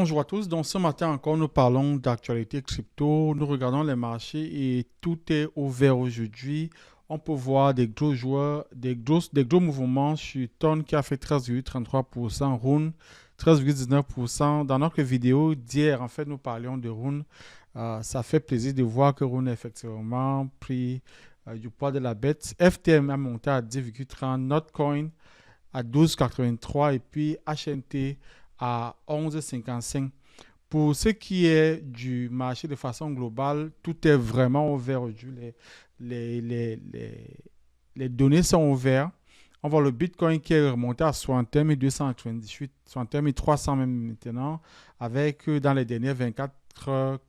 Bonjour à tous. Donc ce matin encore, nous parlons d'actualité crypto. Nous regardons les marchés et tout est ouvert aujourd'hui. On peut voir des gros joueurs, des gros mouvements sur Ton qui a fait 13,33%, Rune 13,19%. Dans notre vidéo d'hier, en fait, nous parlions de Rune. Ça fait plaisir de voir que Rune a effectivement pris du poids de la bête. FTM a monté à 10,30, Notcoin à 12,83 et puis HNT à 11,55. Pour ce qui est du marché de façon globale, tout est vraiment ouvert aujourd'hui. Les, les, les, les données sont ouvertes. On voit le Bitcoin qui est remonté à 61 298, 61 300 même maintenant, avec dans les dernières 24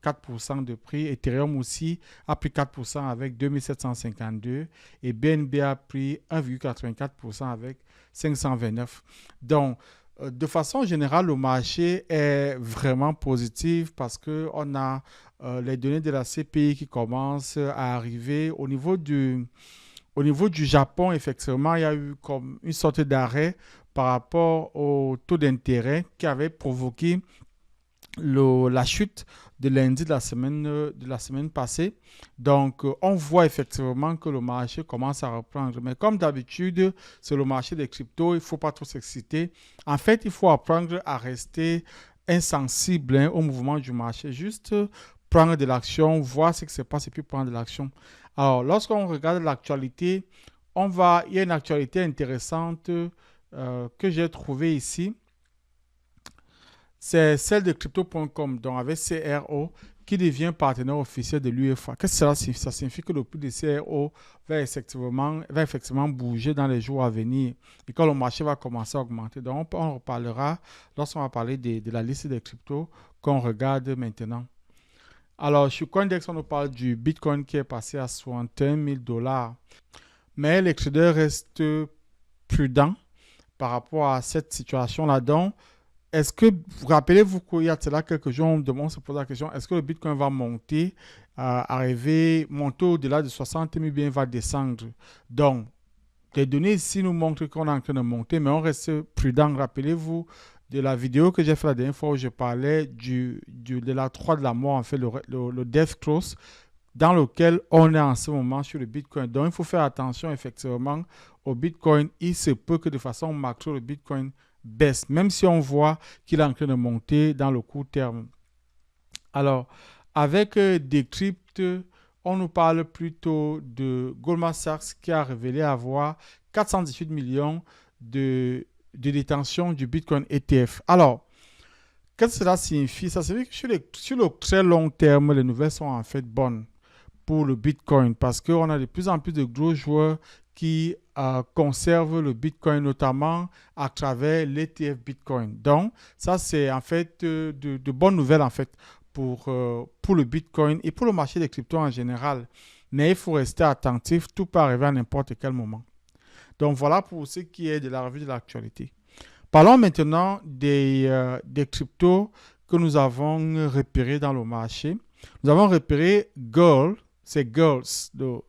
4% de prix. Ethereum aussi a pris 4% avec 2752 et BNB a pris 1,84% avec 529. Donc, de façon générale, le marché est vraiment positif parce qu'on a les données de la CPI qui commencent à arriver. Au niveau du Japon, effectivement, il y a eu comme une sorte d'arrêt par rapport au taux d'intérêt qui avait provoqué la chute de lundi de la semaine passée. Donc, on voit effectivement que le marché commence à reprendre. Mais comme d'habitude, c'est le marché des cryptos, il ne faut pas trop s'exciter. En fait, il faut apprendre à rester insensible au mouvement du marché. Juste prendre de l'action, voir ce qui se passe et puis prendre de l'action. Alors, lorsqu'on regarde l'actualité, il y a une actualité intéressante que j'ai trouvée ici. C'est celle de crypto.com, donc avec CRO, qui devient partenaire officiel de l'UEFA. Qu'est-ce que cela signifie? Ça signifie que le prix de CRO va effectivement bouger dans les jours à venir et que le marché va commencer à augmenter. Donc, on reparlera lorsqu'on va parler de la liste des cryptos qu'on regarde maintenant. Alors, sur Coindex, on nous parle du Bitcoin qui est passé à 61 000 $. Mais les traders restent prudents par rapport à cette situation-là. Donc, est-ce que, vous rappelez-vous qu'il y a cela quelques jours, on se pose la question, est-ce que le Bitcoin va monter, monter au-delà de 60 000, bien va descendre? Donc, les données ici nous montrent qu'on est en train de monter, mais on reste prudent. Rappelez-vous de la vidéo que j'ai fait la dernière fois où je parlais de la 3 de la mort, en fait, le Death Cross, dans lequel on est en ce moment sur le Bitcoin. Donc, il faut faire attention effectivement au Bitcoin. Il se peut que de façon macro, le Bitcoin baisse, même si on voit qu'il est en train de monter dans le court terme. Alors, avec Decrypt, on nous parle plutôt de Goldman Sachs qui a révélé avoir 418 millions de détention du Bitcoin ETF. Alors, qu'est-ce que cela signifie? Ça signifie que sur le très long terme, les nouvelles sont en fait bonnes pour le Bitcoin parce qu'on a de plus en plus de gros joueurs qui conservent le Bitcoin, notamment à travers l'ETF Bitcoin. Donc, ça, c'est en fait de bonnes nouvelles en fait pour le Bitcoin et pour le marché des cryptos en général. Mais il faut rester attentif, tout peut arriver à n'importe quel moment. Donc, voilà pour ce qui est de la revue de l'actualité. Parlons maintenant des cryptos que nous avons repérés dans le marché. Nous avons repéré Girl, c'est Girls.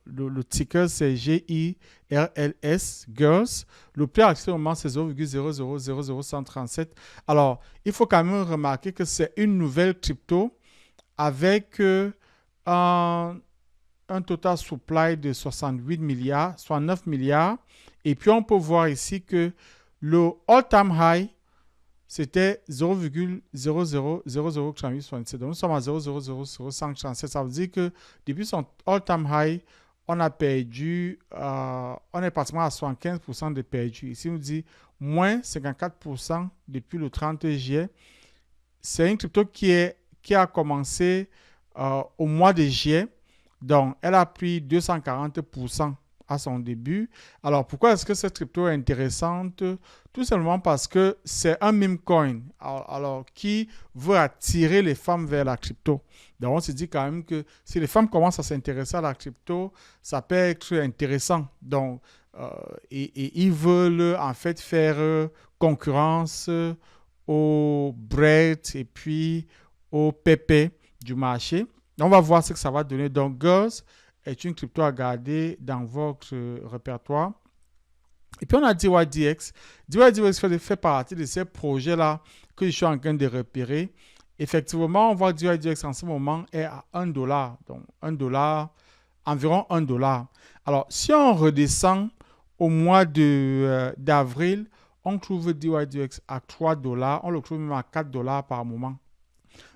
Le ticker, c'est GIRLS, Girls. Le prix actuellement, c'est 0,0000137. Alors, il faut quand même remarquer que c'est une nouvelle crypto avec un total supply de 68 milliards, 69 milliards. Et puis, on peut voir ici que le all-time high, c'était 0,00003867. Donc, nous sommes à 0,0000537. Ça veut dire que depuis son all-time high, on a perdu, on est pratiquement à 75% de perdu. Ici, on dit moins 54% depuis le 30 juillet. C'est une crypto qui a commencé au mois de juillet. Donc, elle a pris 240% à son début. Alors, pourquoi est-ce que cette crypto est intéressante? Tout simplement parce que c'est un meme coin alors, qui veut attirer les femmes vers la crypto. Donc, on se dit quand même que si les femmes commencent à s'intéresser à la crypto, ça peut être intéressant. Donc, et ils veulent en fait faire concurrence au Bread et puis au PP du marché. On va voir ce que ça va donner. Donc, Girls est une crypto à garder dans votre répertoire. Et puis, on a DYDX. DYDX fait partie de ces projets-là que je suis en train de repérer. effectivement, on voit que DYDX en ce moment est à $1. Donc, environ $1. Alors, si on redescend au mois d'avril, on trouve DYDX à $3. On le trouve même à $4 par moment.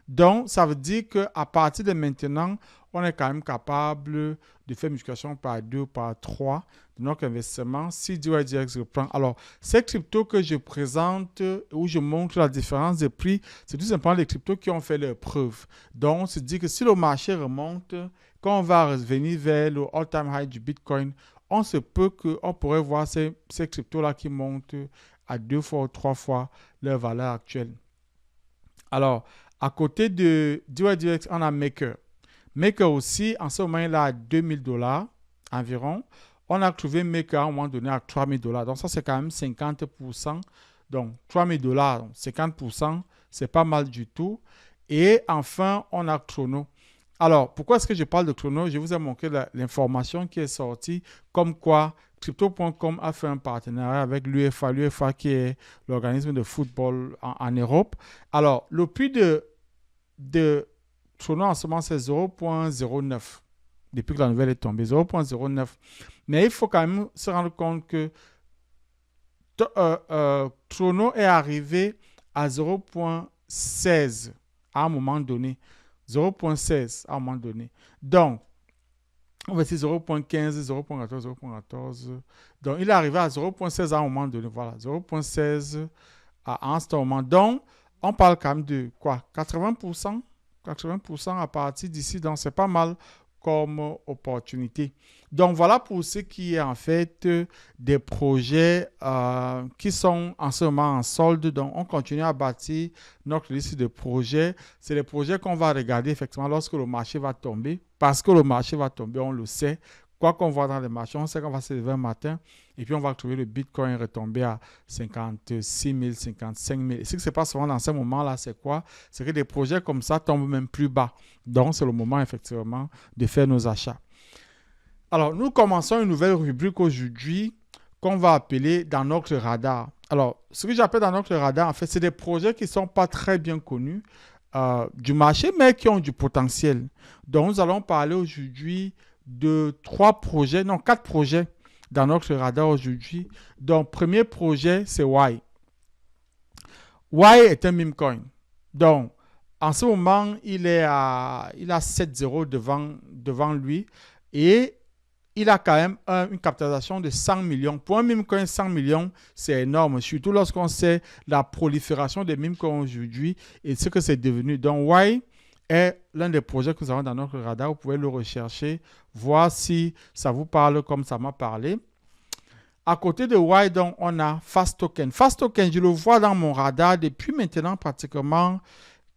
Donc, ça veut dire qu'à partir de maintenant, on est quand même capable de faire multiplication par 2, par 3 de notre investissement si DYDX reprend. Alors, ces cryptos que je présente, où je montre la différence de prix, c'est tout simplement les cryptos qui ont fait leur preuve. Donc, on se dit que si le marché remonte, quand on va revenir vers le all-time high du Bitcoin, on se peut qu'on pourrait voir ces cryptos-là qui montent à 2 fois ou 3 fois leur valeur actuelle. Alors, à côté de DYDX, on a Maker. Maker aussi, en ce moment, il est à $2000 environ. On a trouvé Maker à un moment donné à $3000. Donc, ça, c'est quand même 50%. Donc, $3000, 50%, c'est pas mal du tout. Et enfin, on a Chrono. Alors, pourquoi est-ce que je parle de Chrono? Je vous ai montré l'information qui est sortie, comme quoi Crypto.com a fait un partenariat avec l'UEFA. L'UEFA qui est l'organisme de football en Europe. Alors, le prix de Chrono en ce moment, c'est 0.09. Depuis que la nouvelle est tombée, 0.09. Mais il faut quand même se rendre compte que Chrono est arrivé à 0.16 à un moment donné. 0.16 à un moment donné. Donc, on va dire 0.15, 0.14, 0.14. Donc, il est arrivé à 0.16 à un moment donné. Voilà, 0.16 à ce moment. Donc, on parle quand même de quoi? 80%? 80% à partir d'ici. Donc, c'est pas mal comme opportunité. Donc, voilà pour ce qui est en fait des projets qui sont en ce moment en solde. Donc, on continue à bâtir notre liste de projets. C'est les projets qu'on va regarder effectivement lorsque le marché va tomber. Parce que le marché va tomber, on le sait. Quoi qu'on voit dans les marchés, on sait qu'on va se lever un matin et puis on va trouver le Bitcoin retomber à 56 000, 55 000. Et ce qui se passe souvent dans ces moments-là, c'est quoi? C'est que des projets comme ça tombent même plus bas. Donc, c'est le moment effectivement de faire nos achats. Alors, nous commençons une nouvelle rubrique aujourd'hui qu'on va appeler dans notre radar. Alors, ce que j'appelle dans notre radar, en fait, c'est des projets qui ne sont pas très bien connus du marché, mais qui ont du potentiel. Donc, nous allons parler aujourd'hui de 4 projets dans notre radar aujourd'hui. Donc, premier projet, c'est Y. Y est un meme coin. Donc, en ce moment, il a 7-0 devant lui et il a quand même une capitalisation de 100 millions. Pour un meme coin, 100 millions, c'est énorme. Surtout lorsqu'on sait la prolifération des meme coins aujourd'hui et ce que c'est devenu. Donc, Y est l'un des projets que nous avons dans notre radar. Vous pouvez le rechercher, voir si ça vous parle comme ça m'a parlé. À côté de Y, donc, on a Fast Token. Fast Token, je le vois dans mon radar depuis maintenant pratiquement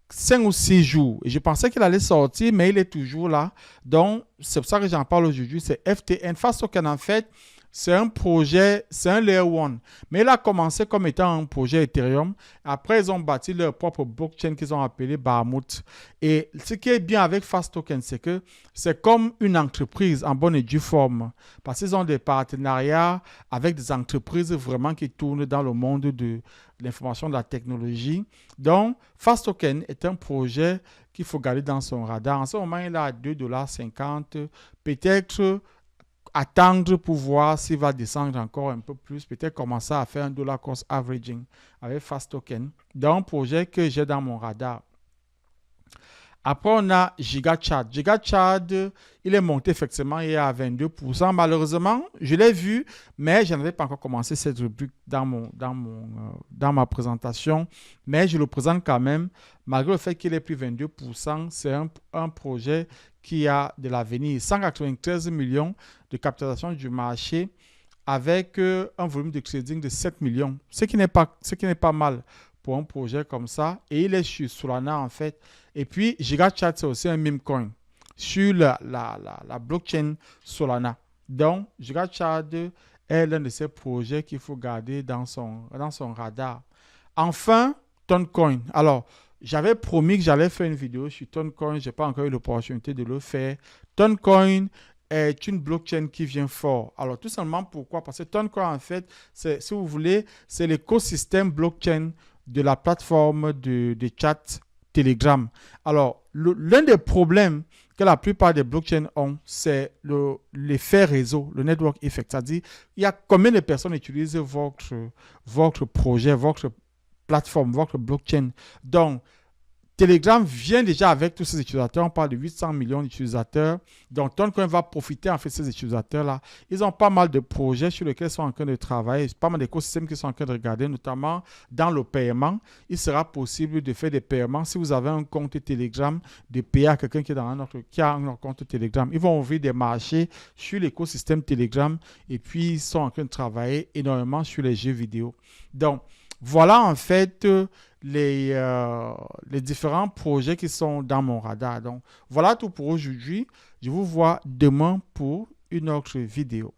5 ou 6 jours. Et je pensais qu'il allait sortir, mais il est toujours là. Donc, c'est pour ça que j'en parle aujourd'hui. C'est FTN. Fast Token, en fait, c'est un projet, c'est un Layer 1. Mais il a commencé comme étant un projet Ethereum. Après, ils ont bâti leur propre blockchain qu'ils ont appelé Bahamut. Et ce qui est bien avec Fast Token, c'est que c'est comme une entreprise en bonne et due forme. Parce qu'ils ont des partenariats avec des entreprises vraiment qui tournent dans le monde de l'information, de la technologie. Donc, Fast Token est un projet qu'il faut garder dans son radar. En ce moment, il est à $2,50. Peut-être attendre pour voir s'il va descendre encore un peu plus. Peut-être commencer à faire un dollar cost averaging avec Fast Token. Donc, un projet que j'ai dans mon radar. Après, on a GigaChad. GigaChad, il est monté effectivement, il est à 22%. Malheureusement, je l'ai vu, mais je n'avais pas encore commencé cette rubrique dans ma présentation. Mais je le présente quand même, malgré le fait qu'il ait pris 22%. C'est un projet qui a de l'avenir. 193 millions de capitalisation du marché avec un volume de trading de 7 millions. Ce qui n'est pas mal pour un projet comme ça. Et il est sur Solana en fait. Et puis, GigaChad, c'est aussi un meme coin sur la blockchain Solana. Donc, GigaChad est l'un de ces projets qu'il faut garder dans son radar. Enfin, Toncoin. Alors, j'avais promis que j'allais faire une vidéo sur Toncoin. Je n'ai pas encore eu l'opportunité de le faire. Toncoin est une blockchain qui vient fort. Alors, tout simplement, pourquoi? Parce que Toncoin, en fait, si vous voulez, c'est l'écosystème blockchain de la plateforme de chat Telegram. Alors, l'un des problèmes que la plupart des blockchains ont, c'est l'effet réseau, le network effect. C'est-à-dire, il y a combien de personnes utilisent votre projet, votre plateforme, votre blockchain. Donc, Telegram vient déjà avec tous ces utilisateurs. On parle de 800 millions d'utilisateurs. Donc, Toncoin va profiter en fait de ces utilisateurs-là. Ils ont pas mal de projets sur lesquels ils sont en train de travailler. Pas mal d'écosystèmes qu'ils sont en train de regarder, notamment dans le paiement. Il sera possible de faire des paiements. Si vous avez un compte Telegram, de payer à quelqu'un qui a un autre compte Telegram. Ils vont ouvrir des marchés sur l'écosystème Telegram et puis ils sont en train de travailler énormément sur les jeux vidéo. Donc, voilà en fait les différents projets qui sont dans mon radar. Donc, voilà tout pour aujourd'hui. Je vous vois demain pour une autre vidéo.